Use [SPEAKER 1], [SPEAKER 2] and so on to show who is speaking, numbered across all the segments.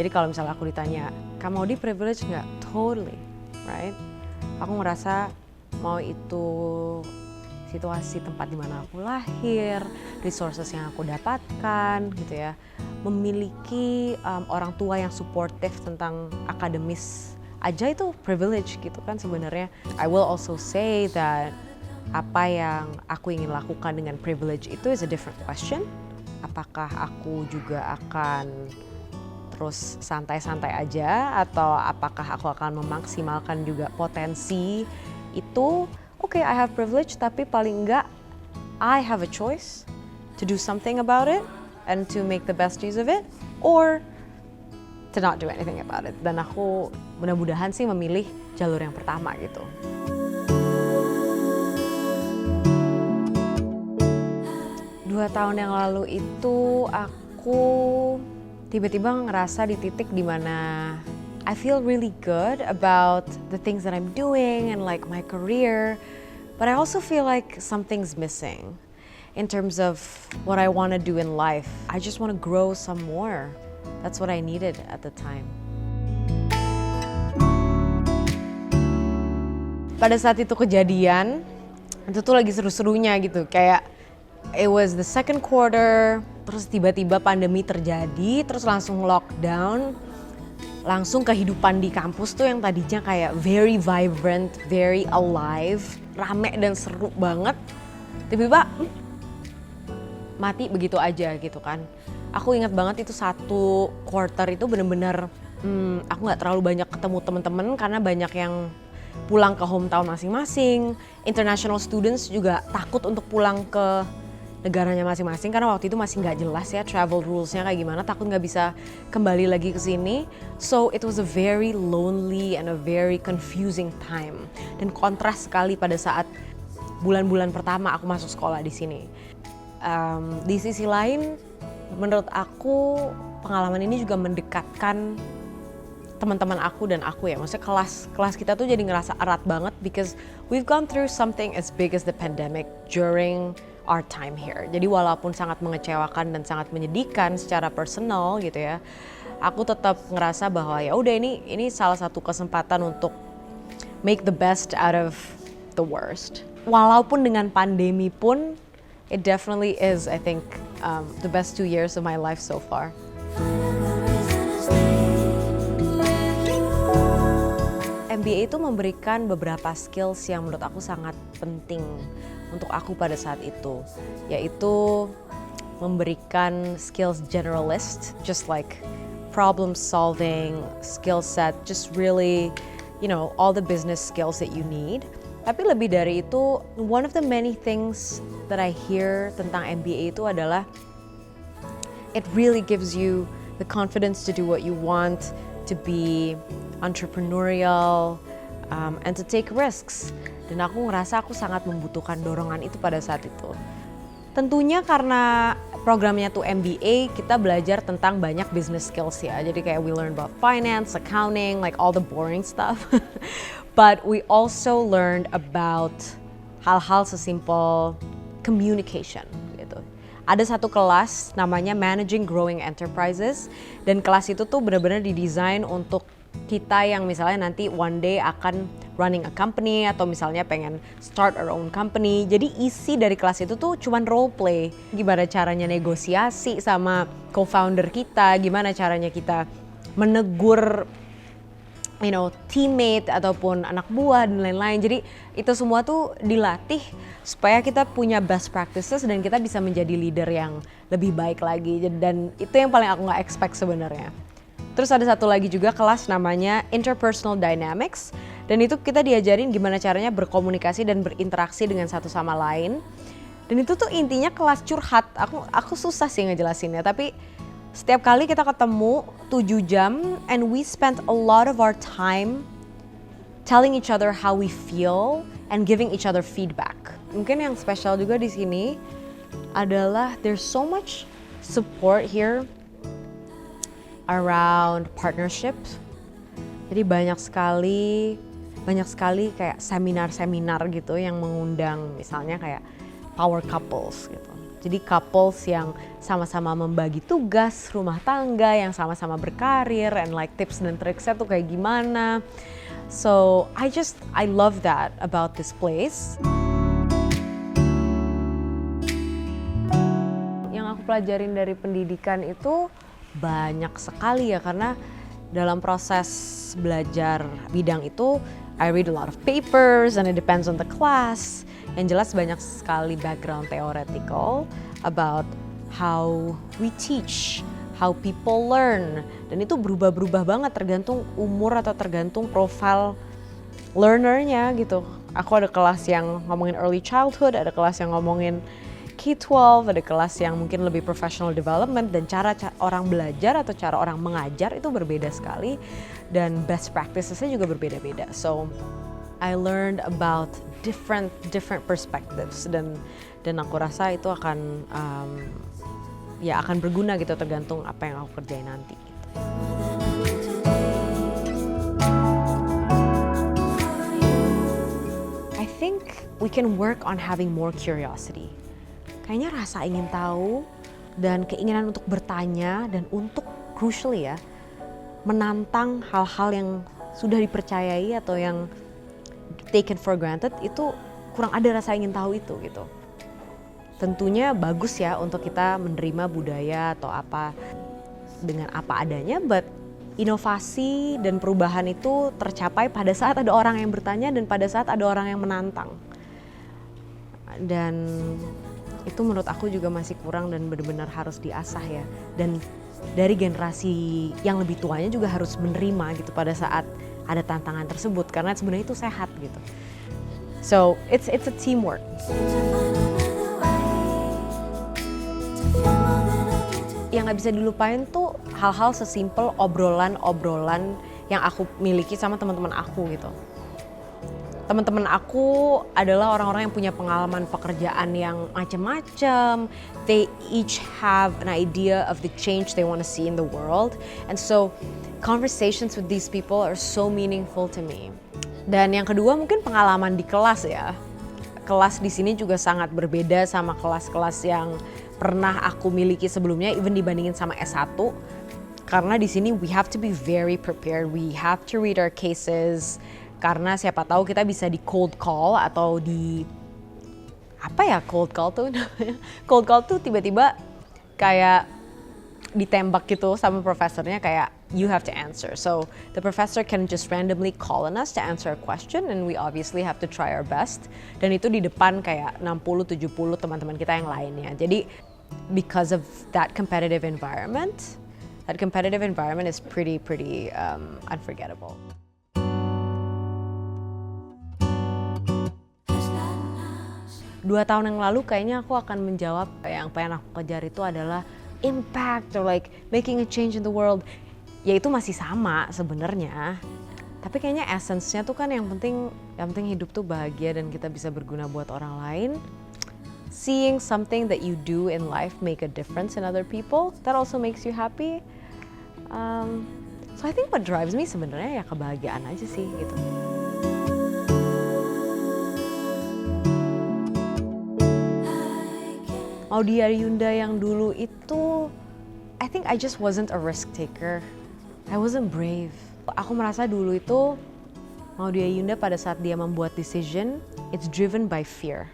[SPEAKER 1] Jadi kalau misalnya aku ditanya, Kak Maudy privilege nggak? Totally, right? Aku ngerasa mau itu situasi tempat di mana aku lahir, resources yang aku dapatkan gitu ya, memiliki orang tua yang supportive tentang akademis aja itu privilege gitu kan sebenarnya. I will also say that apa yang aku ingin lakukan dengan privilege itu is a different question. Apakah aku juga akan terus santai-santai aja atau apakah aku akan memaksimalkan juga potensi itu? Oke, I have privilege, tapi paling enggak I have a choice to do something about it and to make the best use of it, or to not do anything about it. Dan aku mudah-mudahan sih memilih jalur yang pertama gitu. Dua tahun yang lalu itu aku tiba-tiba ngerasa di titik dimana I feel really good about the things that I'm doing and like my career, but I also feel like something's missing in terms of what I want to do in life. I just want to grow some more. That's what I needed at the time. Pada saat itu kejadian, itu tuh lagi seru-serunya gitu, kayak it was the second quarter, terus tiba-tiba pandemi terjadi, terus langsung lockdown, langsung kehidupan di kampus tuh yang tadinya kayak very vibrant, very alive, rame dan seru banget, tiba-tiba mati begitu aja gitu kan. Aku ingat banget itu satu quarter itu bener-bener aku nggak terlalu banyak ketemu temen-temen karena banyak yang pulang ke hometown masing-masing. International students juga takut untuk pulang ke negaranya masing-masing karena waktu itu masih nggak jelas ya travel rules-nya kayak gimana, takut nggak bisa kembali lagi ke sini. So it was a very lonely and a very confusing time. Dan kontras sekali pada saat bulan-bulan pertama aku masuk sekolah di sini. Di sisi lain, menurut aku pengalaman ini juga mendekatkan teman-teman aku dan aku ya. Maksudnya kelas kita tuh jadi ngerasa erat banget because we've gone through something as big as the pandemic during our time here. Jadi walaupun sangat mengecewakan dan sangat menyedihkan secara personal gitu ya, aku tetap ngerasa bahwa ya udah ini salah satu kesempatan untuk make the best out of the worst. Walaupun dengan pandemi pun, it definitely is, I think, the best 2 years of my life so far. MBA itu memberikan beberapa skills yang menurut aku sangat penting untuk aku pada saat itu, yaitu memberikan skills generalist, just like problem solving, skill set, just really, all the business skills that you need. Tapi lebih dari itu, one of the many things that I hear tentang MBA itu adalah it really gives you the confidence to do what you want, to be entrepreneurial, and to take risks. Dan aku ngerasa aku sangat membutuhkan dorongan itu pada saat itu. Tentunya karena programnya tuh MBA, kita belajar tentang banyak business skills ya. Jadi kayak we learn about finance, accounting, like all the boring stuff. But we also learned about hal-hal sesimpel communication gitu. Ada satu kelas namanya Managing Growing Enterprises, dan kelas itu tuh benar-benar didesain untuk kita yang misalnya nanti one day akan running a company atau misalnya pengen start our own company. Jadi isi dari kelas itu tuh cuman role play. Gimana caranya negosiasi sama co-founder kita, gimana caranya kita menegur teammate ataupun anak buah dan lain-lain. Jadi itu semua tuh dilatih supaya kita punya best practices dan kita bisa menjadi leader yang lebih baik lagi. Dan itu yang paling aku nggak expect sebenarnya. Terus ada satu lagi juga kelas namanya Interpersonal Dynamics, dan itu kita diajarin gimana caranya berkomunikasi dan berinteraksi dengan satu sama lain. Dan itu tuh intinya kelas curhat. Aku susah sih ngejelasinnya, tapi setiap kali kita ketemu 7 jam and we spent a lot of our time telling each other how we feel and giving each other feedback. Mungkin yang spesial juga di sini adalah there's so much support here around partnership. Jadi banyak sekali kayak seminar-seminar gitu yang mengundang misalnya kayak power couples gitu. Jadi couples yang sama-sama membagi tugas rumah tangga, yang sama-sama berkarir, and like tips dan triksnya tuh kayak gimana. So I love that about this place. Yang aku pelajarin dari pendidikan itu banyak sekali ya, karena dalam proses belajar bidang itu I read a lot of papers and it depends on the class. Yang jelas banyak sekali background theoretical about how we teach, how people learn. Dan itu berubah-berubah banget tergantung umur atau tergantung profile learnernya gitu. Aku ada kelas yang ngomongin early childhood, ada kelas yang ngomongin K-12, ada kelas yang mungkin lebih professional development, dan cara orang belajar atau cara orang mengajar itu berbeda sekali, dan best practices-nya juga berbeda-beda. So I learned about different perspectives, dan aku rasa itu akan akan berguna gitu tergantung apa yang aku kerjain nanti. Gitu. I think we can work on having more curiosity. Kayaknya rasa ingin tahu dan keinginan untuk bertanya dan untuk crucially ya, menantang hal-hal yang sudah dipercayai atau yang taken for granted, itu kurang ada rasa ingin tahu itu gitu. Tentunya bagus ya untuk kita menerima budaya atau apa dengan apa adanya, but inovasi dan perubahan itu tercapai pada saat ada orang yang bertanya dan pada saat ada orang yang menantang. Dan itu menurut aku juga masih kurang dan benar-benar harus diasah ya. Dan dari generasi yang lebih tuanya juga harus menerima gitu pada saat ada tantangan tersebut, karena sebenarnya itu sehat gitu. So it's a teamwork. Yang nggak bisa dilupain tuh hal-hal sesimpel obrolan-obrolan yang aku miliki sama teman-teman aku gitu. Teman-teman aku adalah orang-orang yang punya pengalaman pekerjaan yang macam-macam. They each have an idea of the change they want to see in the world. And so conversations with these people are so meaningful to me. Dan yang kedua mungkin pengalaman di kelas ya. Kelas di sini juga sangat berbeda sama kelas-kelas yang pernah aku miliki sebelumnya, even dibandingin sama S1. Karena di sini we have to be very prepared. We have to read our cases. Karena siapa tahu kita bisa di cold call atau di apa ya cold call tuh namanya. Cold call tuh tiba-tiba kayak ditembak gitu sama profesornya, kayak you have to answer. So the professor can just randomly call on us to answer a question and we obviously have to try our best. Dan itu di depan kayak 60-70 teman-teman kita yang lainnya. Jadi because of that competitive environment is pretty unforgettable. 2 tahun yang lalu kayaknya aku akan menjawab yang pengen aku kejar itu adalah impact or like making a change in the world. Ya itu masih sama sebenarnya. Tapi kayaknya essence-nya tuh kan yang penting hidup tuh bahagia dan kita bisa berguna buat orang lain. Seeing something that you do in life make a difference in other people, that also makes you happy. So I think what drives me sebenarnya ya kebahagiaan aja sih gitu. Maudia Ayunda yang dulu itu, I think I just wasn't a risk taker. I wasn't brave. Aku merasa dulu itu Maudia Ayunda pada saat dia membuat decision, it's driven by fear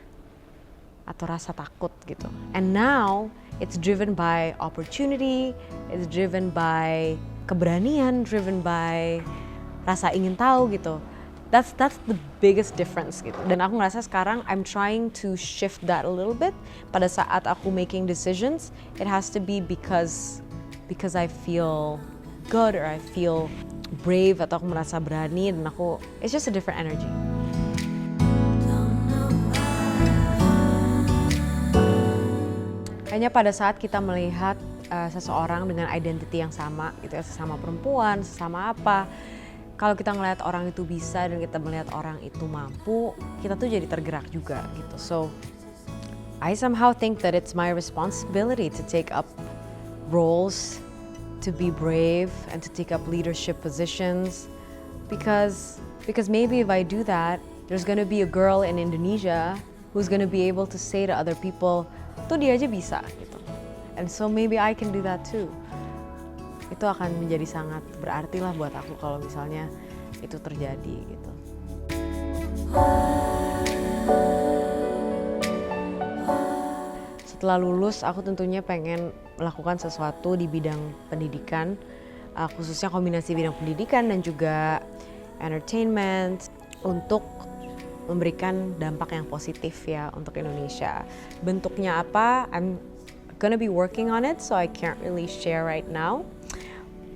[SPEAKER 1] atau rasa takut gitu. And now it's driven by opportunity, it's driven by keberanian, driven by rasa ingin tahu gitu. That's the biggest difference gitu. Dan aku ngerasa sekarang I'm trying to shift that a little bit. Pada saat aku making decisions, it has to be because I feel good or I feel brave atau aku merasa berani, dan it's just a different energy. Kayaknya pada saat kita melihat seseorang dengan identity yang sama gitu ya, sesama perempuan, sesama apa, kalau kita ngelihat orang itu bisa dan kita melihat orang itu mampu, kita tuh jadi tergerak juga gitu. So I somehow think that it's my responsibility to take up roles, to be brave and to take up leadership positions, because maybe if I do that, there's going to be a girl in Indonesia who's going to be able to say to other people, tuh dia aja bisa gitu. And so maybe I can do that too. Itu akan menjadi sangat berarti lah buat aku kalau misalnya itu terjadi gitu. Setelah lulus, aku tentunya pengen melakukan sesuatu di bidang pendidikan, khususnya kombinasi bidang pendidikan dan juga entertainment untuk memberikan dampak yang positif ya untuk Indonesia. Bentuknya apa? I'm gonna be working on it, so I can't really share right now.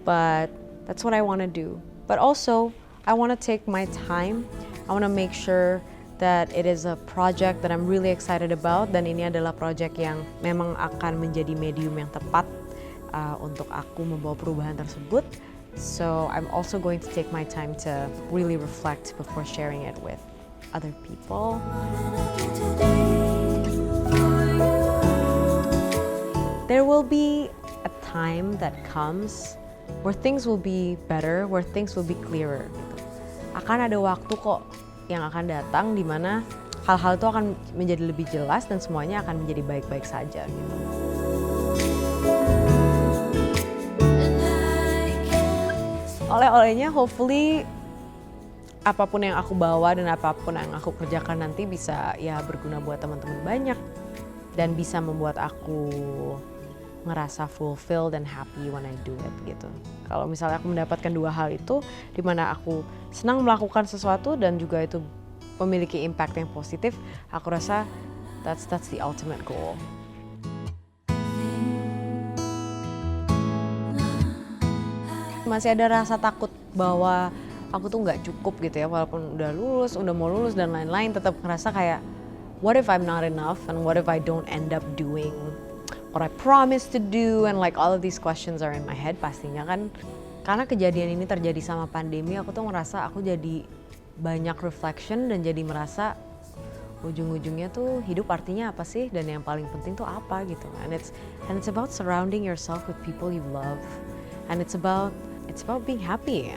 [SPEAKER 1] But that's what I want to do. But also, I want to take my time. I want to make sure that it is a project that I'm really excited about, dan ini adalah project yang memang akan menjadi medium yang tepat untuk aku membawa perubahan tersebut. So I'm also going to take my time to really reflect before sharing it with other people. There will be a time that comes where things will be better, where things will be clearer. Gitu. Akan ada waktu kok yang akan datang di mana hal-hal itu akan menjadi lebih jelas dan semuanya akan menjadi baik-baik saja gitu. Oleh-olehnya hopefully apapun yang aku bawa dan apapun yang aku kerjakan nanti bisa ya berguna buat teman-teman banyak dan bisa membuat aku ngerasa fulfilled dan happy when I do it gitu. Kalau misalnya aku mendapatkan dua hal itu, di mana aku senang melakukan sesuatu dan juga itu memiliki impact yang positif, aku rasa that's the ultimate goal. Masih ada rasa takut bahwa aku tuh nggak cukup gitu ya, walaupun udah mau lulus dan lain-lain, tetap ngerasa kayak what if I'm not enough and what if I don't end up doing what I promised to do, and like all of these questions are in my head pastinya kan. Karena kejadian ini terjadi sama pandemi, aku tuh ngerasa aku jadi banyak reflection dan jadi merasa ujung-ujungnya tuh hidup artinya apa sih, dan yang paling penting tuh apa gitu. And it's about surrounding yourself with people you love, and it's about being happy.